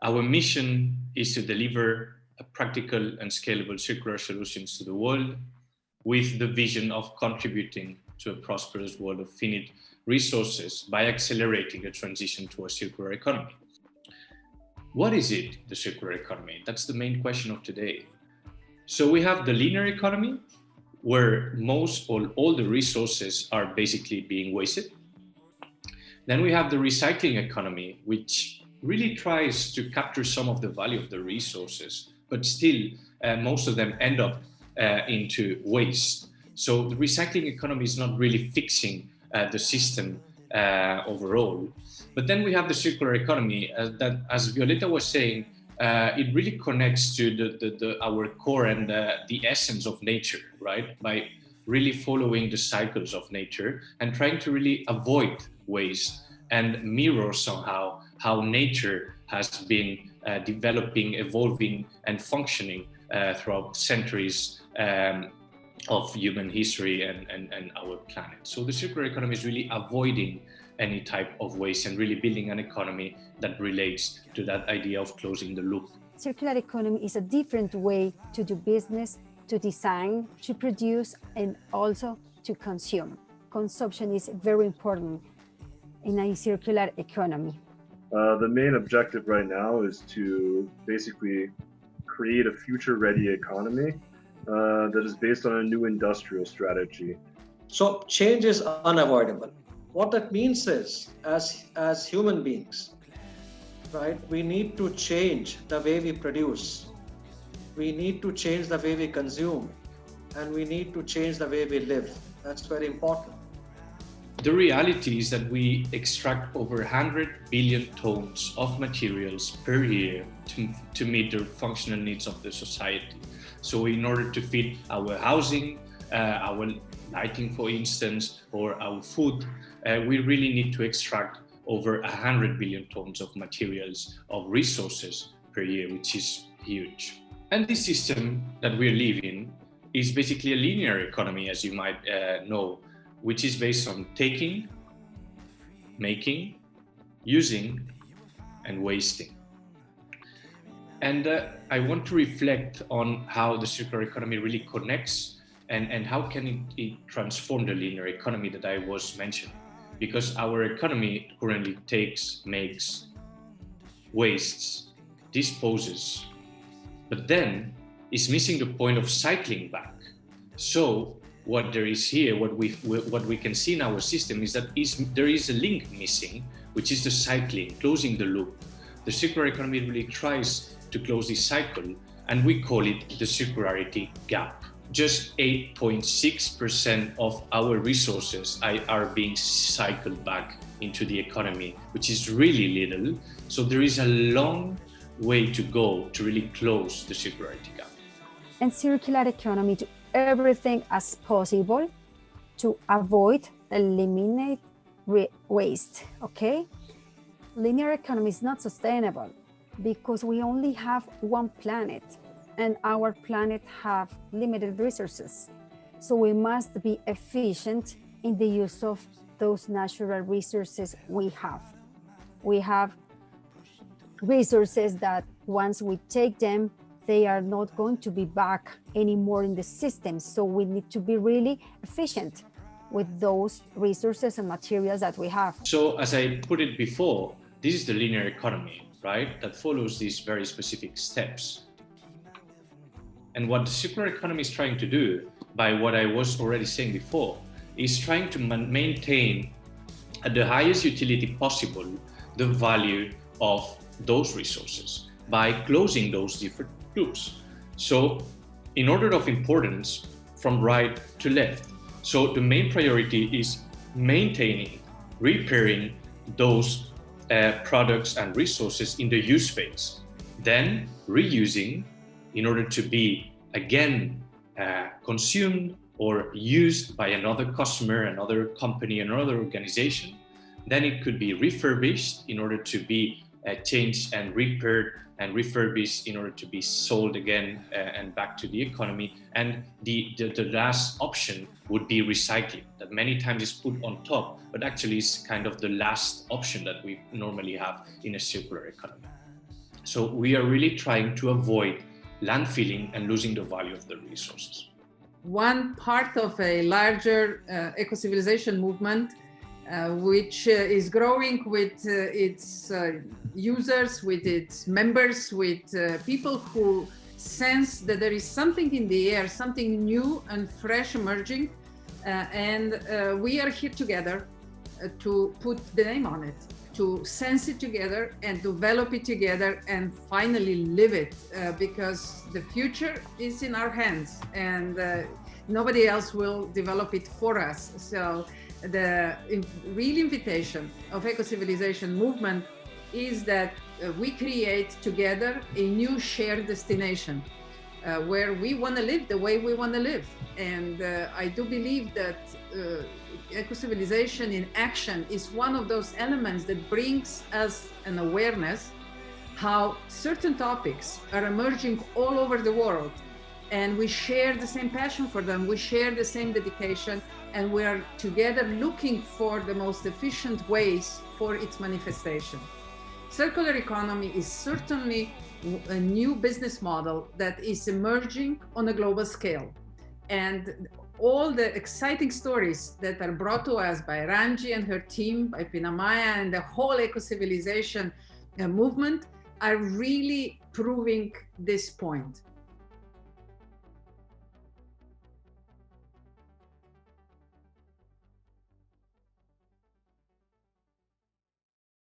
Our mission is to deliver a practical and scalable circular solutions to the world with the vision of contributing to a prosperous world of finite resources by accelerating the transition to a circular economy. What is it, the circular economy? That's the main question of today. So we have the linear economy, where most or all the resources are basically being wasted. Then we have the recycling economy, which really tries to capture some of the value of the resources, but still most of them end up into waste. So the recycling economy is not really fixing the system overall. But then we have the circular economy that, as Violeta was saying, it really connects to our core and the essence of nature, right? By really following the cycles of nature and trying to really avoid waste and mirror somehow how nature has been developing, evolving, and functioning throughout centuries of human history and our planet. So the circular economy is really avoiding any type of waste and really building an economy that relates to that idea of closing the loop. Circular economy is a different way to do business, to design, to produce, and also to consume. Consumption is very important in a circular economy. The main objective right now is to basically create a future-ready economy that is based on a new industrial strategy. So change is unavoidable. What that means is, as human beings, right, we need to change the way we produce. We need to change the way we consume, and we need to change the way we live. That's very important. The reality is that we extract over 100 billion tons of materials per year to meet the functional needs of the society. So in order to feed our housing, our lighting, for instance, or our food, we really need to extract over 100 billion tons of materials, of resources per year, which is huge. And this system that we're living is basically a linear economy, as you might know, which is based on taking, making, using, and wasting. And I want to reflect on how the circular economy really connects and how can it transform the linear economy that I was mentioning. Because our economy currently takes, makes, wastes, disposes, but then is missing the point of cycling back. So what there is here, what we can see in our system is that there is a link missing, which is the cycling, closing the loop. The circular economy really tries to close this cycle, and we call it the circularity gap. Just 8.6% of our resources are being cycled back into the economy, which is really little. So there is a long way to go to really close the circularity gap. And circular economy to everything as possible to avoid, eliminate waste, okay? Linear economy is not sustainable because we only have one planet and our planet have limited resources. So we must be efficient in the use of those natural resources we have. We have resources that once we take them, they are not going to be back anymore in the system. So we need to be really efficient with those resources and materials that we have. So as I put it before, this is the linear economy, right? That follows these very specific steps. And what the circular economy is trying to do, by what I was already saying before, is trying to maintain at the highest utility possible the value of those resources by closing those different loops. So in order of importance, from right to left. So the main priority is maintaining, repairing those products and resources in the use phase, then reusing in order to be again consumed or used by another customer, another company, another organization. Then it could be refurbished in order to be changed and repaired and refurbished in order to be sold again and back to the economy. And the last option would be recycling, that many times is put on top, but actually is kind of the last option that we normally have in a circular economy. So we are really trying to avoid landfilling and losing the value of the resources. One part of a larger eco-civilization movement, which is growing with its users, with its members, with people who sense that there is something in the air, something new and fresh emerging, and we are here together to put the name on it, to sense it together and develop it together and finally live it, because the future is in our hands and nobody else will develop it for us. So the real invitation of eco-civilization movement is that we create together a new shared destination where we want to live the way we want to live. And I do believe that eco-civilization in action is one of those elements that brings us an awareness how certain topics are emerging all over the world, and we share the same passion for them, we share the same dedication, and we are together looking for the most efficient ways for its manifestation. Circular economy is certainly a new business model that is emerging on a global scale. And all the exciting stories that are brought to us by Ranji and her team, by Pinamaya and the whole eco-civilization movement are really proving this point.